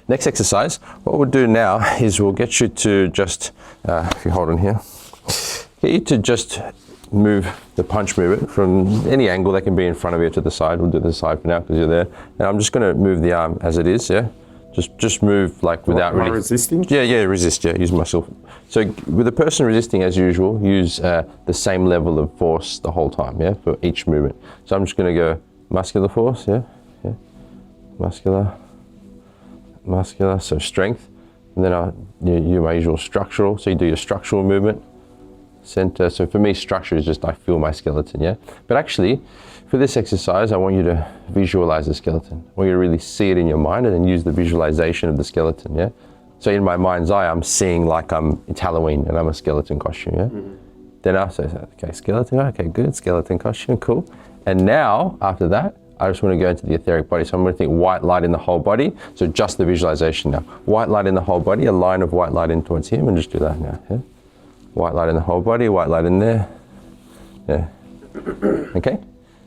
Next exercise, what we'll do now is we'll get you to just, if you hold on here, get you to just move the punch movement from any angle that can be in front of you to the side. We'll do the side for now because you're there. And I'm just going to move the arm as it is, yeah? Just move like without really... resisting? Yeah, resist, yeah, use myself. So with the person resisting as usual, use the same level of force the whole time, yeah, for each movement. So I'm just going to go muscular force, yeah, muscular, so strength. And then you my usual structural, so you do your structural movement. Center, so for me structure is just I feel my skeleton, yeah? But actually, for this exercise, I want you to visualize the skeleton. I want you to really see it in your mind and then use the visualization of the skeleton, yeah? So in my mind's eye, I'm seeing like it's Halloween and I'm a skeleton costume, yeah? Mm-hmm. Then I say, okay, skeleton, okay, good, skeleton costume, cool. And now, after that, I just want to go into the etheric body. So I'm going to think white light in the whole body. So just the visualization now. White light in the whole body, a line of white light in towards him, and just do that now, yeah? White light in the whole body, white light in there. Yeah. Okay?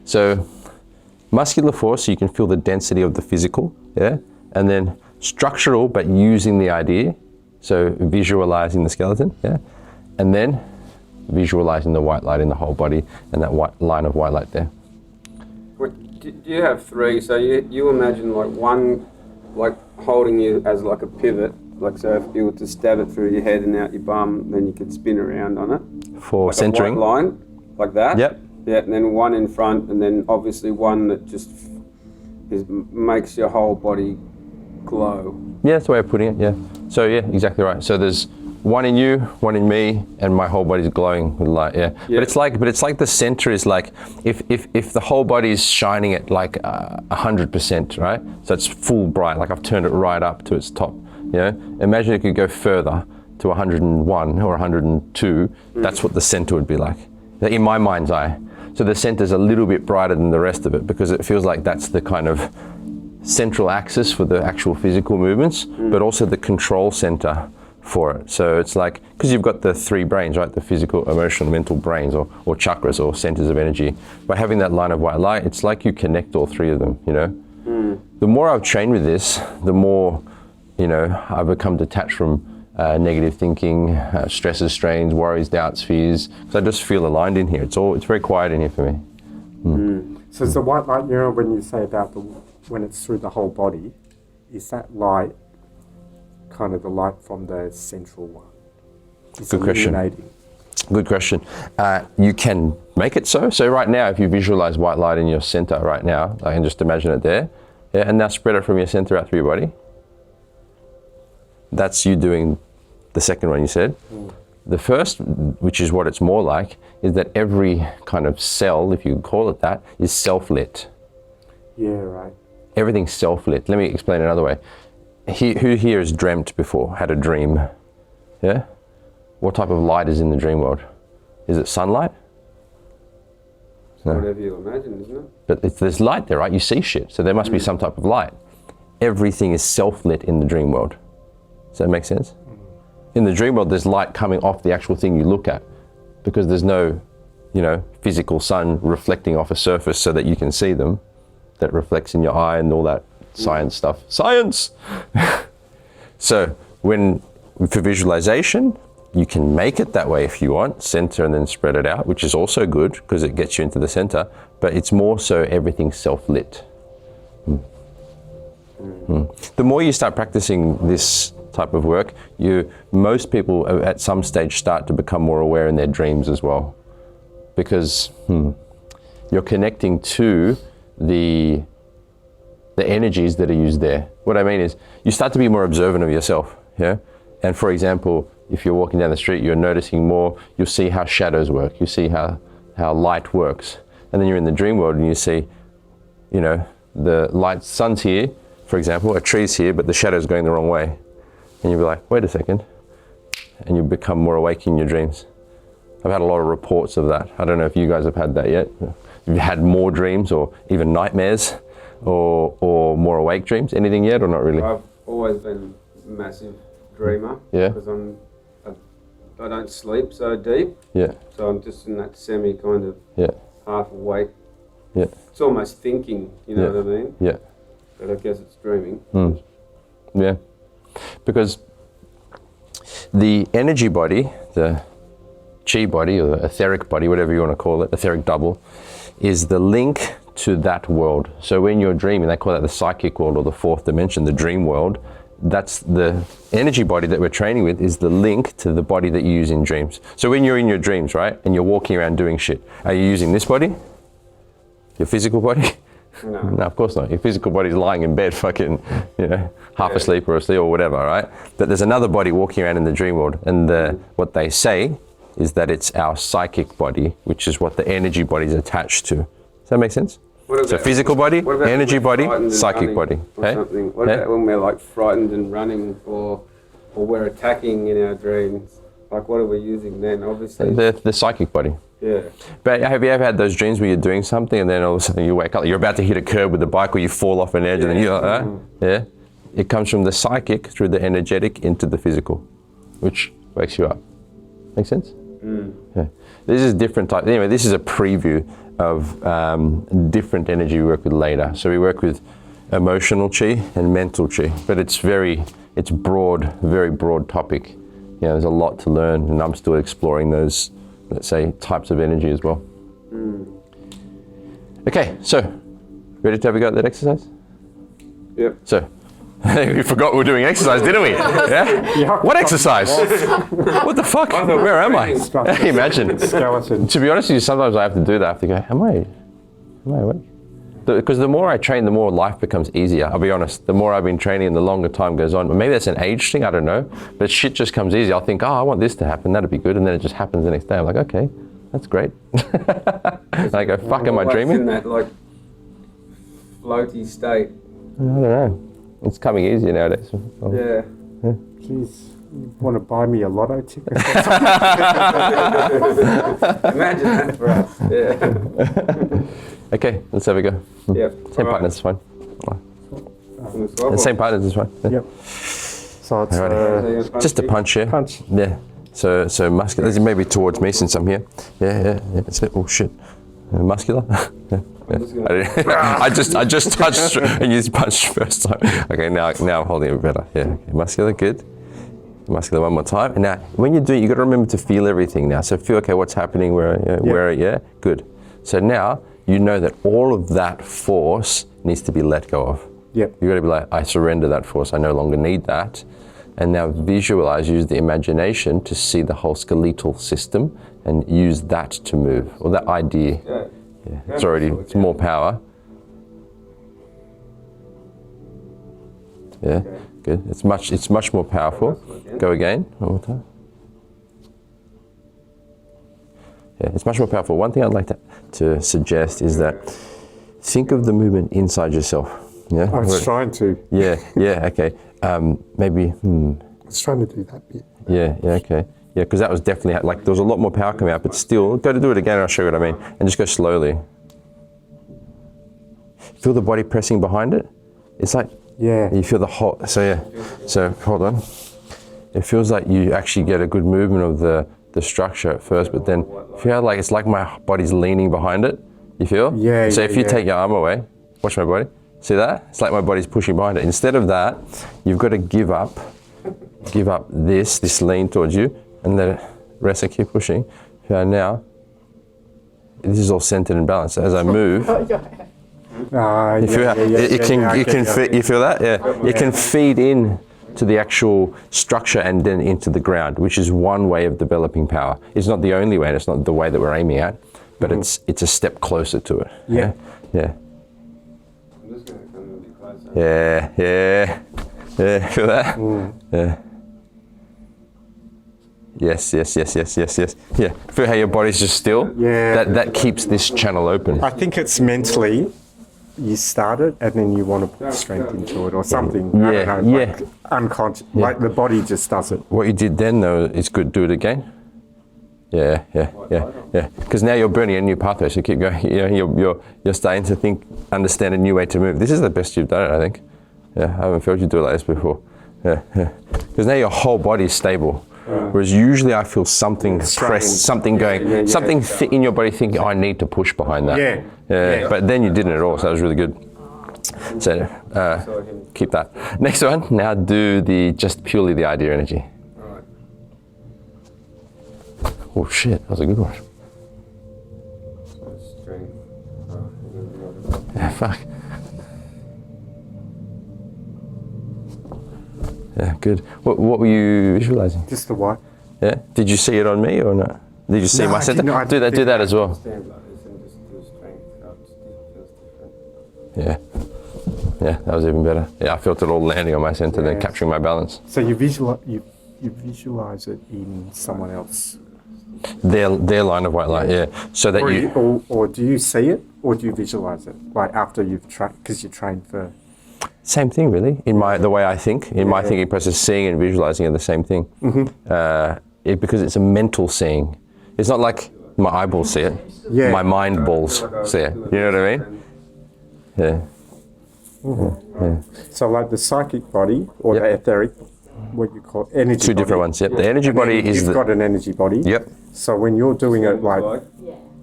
So muscular force, so you can feel the density of the physical, yeah? And then structural, but using the idea. So visualizing the skeleton, yeah? And then visualizing the white light in the whole body and that white line of white light there. Do you have three? So you imagine like one, like holding you as like a pivot. Like, so if you were to stab it through your head and out your bum, then you could spin around on it. For like centering? A white line, like that? Yep. Yeah, and then one in front, and then obviously one that just makes your whole body glow. Yeah, that's the way of putting it, yeah. So yeah, exactly right. So there's one in you, one in me, and my whole body's glowing with light, yeah. But it's like the center is like, if the whole body is shining at like 100%, right? So it's full bright, like I've turned it right up to its top. You know, imagine it could go further to 101 or 102. That's what the center would be like, in my mind's eye. So the center's a little bit brighter than the rest of it because it feels like that's the kind of central axis for the actual physical movements, but also the control center for it. So it's like, because you've got the three brains, right? The physical, emotional, mental brains, or chakras, or centers of energy. By having that line of white light, it's like you connect all three of them, you know? The more I've trained with this, the more, you know, I've become detached from negative thinking, stresses, strains, worries, doubts, fears. Because I just feel aligned in here. It's very quiet in here for me. So it's the white light, you know, when you say about when it's through the whole body, is that light kind of the light from the central one? Good question. Good question. You can make it so. So right now, if you visualize white light in your center right now, I can just imagine it there. Yeah, and now spread it from your center out through your body. That's you doing the second one you said. The first, which is what it's more like, is that every kind of cell, if you call it that, is self-lit. Yeah, right. Everything's self-lit. Let me explain another way. Who here has dreamt before, had a dream? Yeah? What type of light is in the dream world? Is it sunlight? No. Whatever you imagine, isn't it? But there's light there, right? You see shit, so there must be some type of light. Everything is self-lit in the dream world. Does that make sense? In the dream world, there's light coming off the actual thing you look at because there's no, you know, physical sun reflecting off a surface so that you can see them, that reflects in your eye and all that science stuff. Science! So for visualization, you can make it that way if you want, center and then spread it out, which is also good because it gets you into the center, but it's more so everything's self-lit. The more you start practicing this type of work, most people at some stage start to become more aware in their dreams as well, because you're connecting to the energies that are used there. What I mean is you start to be more observant of yourself, yeah? And for example, if you're walking down the street, you're noticing more, you'll see how shadows work, you see how light works. And then you're in the dream world and you see, you know, the light, sun's here, for example, a tree's here, but the shadow's going the wrong way. And you'll be like, wait a second. And you become more awake in your dreams. I've had a lot of reports of that. I don't know if you guys have had that yet. You've had more dreams or even nightmares or more awake dreams? Anything yet or not really? I've always been a massive dreamer. Yeah. Because I don't sleep so deep. Yeah. So I'm just in that semi kind of half awake. Yeah. It's almost thinking, you know what I mean? Yeah. But I guess it's dreaming. Yeah. Because the energy body, the chi body or the etheric body, whatever you want to call it, etheric double, is the link to that world. So when you're dreaming, they call that the psychic world or the fourth dimension, the dream world. That's the energy body that we're training with, is the link to the body that you use in dreams. So when you're in your dreams, right, and you're walking around doing shit, are you using this body? Your physical body? No. No, of course not. Your physical body's lying in bed fucking, half asleep or asleep or whatever, right? But there's another body walking around in the dream world, and what they say is that it's our psychic body, which is what the energy body is attached to. Does that make sense? So physical body, energy body, psychic body. Hey? What about when we're like frightened and running, or we're attacking in our dreams? Like, what are we using then? Obviously, the psychic body. Yeah. But have you ever had those dreams where you're doing something and then all of a sudden you wake up, you're about to hit a curb with the bike, or you fall off an edge, and then you're like, yeah? It comes from the psychic through the energetic into the physical, which wakes you up. Make sense? Yeah. This is different type. Anyway, this is a preview of different energy we work with later. So we work with emotional chi and mental chi, but it's broad, very broad topic. There's a lot to learn, and I'm still exploring those, let's say, types of energy as well. Okay, so ready to have a go at that exercise? Yep. So we forgot we were doing exercise, didn't we? Yeah? What exercise? What the fuck? Where am I? Imagine. Skeleton. To be honest with you, sometimes I have to do that. I have to go, am I awake? Because the more I train, the more life becomes easier. I'll be honest. The more I've been training and the longer time goes on. But maybe that's an age thing, I don't know. But shit just comes easy. I'll think, I want this to happen, that'd be good. And then it just happens the next day. I'm like, okay, that's great. And I go, fuck, am I dreaming? In that like floaty state. I don't know. It's coming easier nowadays. Yeah. Jeez, you want to buy me a lotto ticket? Imagine that for us. Yeah. Okay, let's have a go. Yep. Same partners is fine. Same partners is fine. Yeah. Yep. So it's Just a punch, yeah. punch. Yeah. So muscular. Maybe towards me since I'm here. Yeah. That's it. Oh shit. Muscular. Yeah. I just touched and you punched first time. Okay, now I'm holding it better. Yeah. Okay. Muscular, good. Muscular one more time. And now, when you do it, you got to remember to feel everything now. So feel, okay, what's happening? Where? Good. So now you know that all of that force needs to be let go of. Yep. You got to be like, I surrender that force. I no longer need that. And now visualize, use the imagination to see the whole skeletal system and use that to move, or that idea. Yeah. It's more power. Yeah, good. It's much more powerful. Go again, one more time. Yeah, it's much more powerful. One thing I'd like to suggest is that think of the movement inside yourself. Yeah, I was trying to. Yeah, okay. Maybe. I was trying to do that bit. Yeah, okay. Yeah, because that was definitely, like, there was a lot more power coming out, but still, go to do it again and I'll show you what I mean. And just go slowly. Feel the body pressing behind it? It's like, you feel the whole, so hold on. It feels like you actually get a good movement of the structure at first, but then feel like it's like my body's leaning behind it. You feel? Yeah. So if you take your arm away, watch my body. See that? It's like my body's pushing behind it. Instead of that, you've got to give up this lean towards you, and then rest and keep pushing. Now, this is all centered and balanced. As I move, you feel that? Yeah. It can feed in to the actual structure and then into the ground, which is one way of developing power. It's not the only way, and it's not the way that we're aiming at, but it's a step closer to it. Yeah. I'm just going to come a bit closer. Yeah. Feel that? Yeah. Yes. Yeah. Feel how your body's just still? Yeah. That keeps this channel open. I think it's mentally, you start it and then you want to put strength into it or something. I don't know, like unconscious, like the body just does it. What you did then, though, is good. Do it again. Yeah. Because now you're burning a new pathway, so keep going. You're starting to understand a new way to move. This is the best you've done it, I think. Yeah, I haven't felt you do it like this before. Yeah. Because now your whole body is stable. Whereas usually I feel something pressed, something going, something in your body thinking, I need to push behind that. Yeah. But then you didn't at all, so that was really good. So So I can, Keep that. Next one. Now do just purely the idea energy. all right. Oh shit, that was a good one. So strength. Oh, and then the other. Yeah, fuck. Yeah, good. What were you visualizing? Just the what? Yeah. Did you see it on me or not? Did you see No, my I center? didn't. I Do that. Do didn't. that as well. Stand like this and just do strength up. It feels different. Yeah. Yeah, that was even better. Yeah, I felt it all landing on my center, then Yeah. capturing my balance. So you visualize it in someone else, Their line of white light. Yeah. So that or do you see it, or do you visualize it? Like after you've trained, because you trained for. Same thing, really. The way I think, in my thinking process, seeing and visualizing are the same thing. Because it's a mental seeing. It's not like my eyeballs see it. Yeah. My mind balls see it. You know what I mean? Yeah. So like the psychic body or the etheric, what you call energy. Two different ones. Yep. The energy body is You've got an energy body. Yep. So when you're doing it like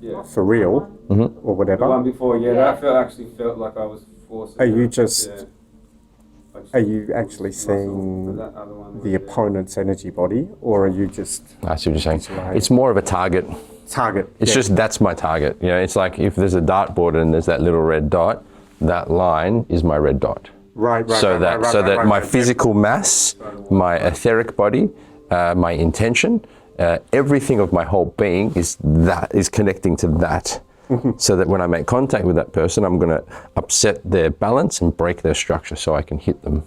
Yeah. for real or The one whatever, before, that actually felt like I was forcing. are you it. just Yeah. are you actually seeing That other one the was, opponent's energy body, or are you just I see what you're saying. Visualize. It's more of a target. target? It's just that's my target. You know, it's like if there's a dartboard and there's that little red dot, that line is my red dot. right. So that my physical mass, my etheric body, my intention, everything of my whole being is connecting to that. So that when I make contact with that person, I'm going to upset their balance and break their structure so I can hit them.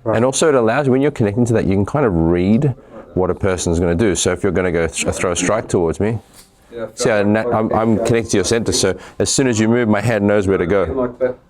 Right. And also it allows, when you're connecting to that, you can kind of read what a person's going to do. So if you're going to go throw a strike towards me, yeah, I felt see, I'm connected to your center. So as soon as you move, my hand knows where to go. like that.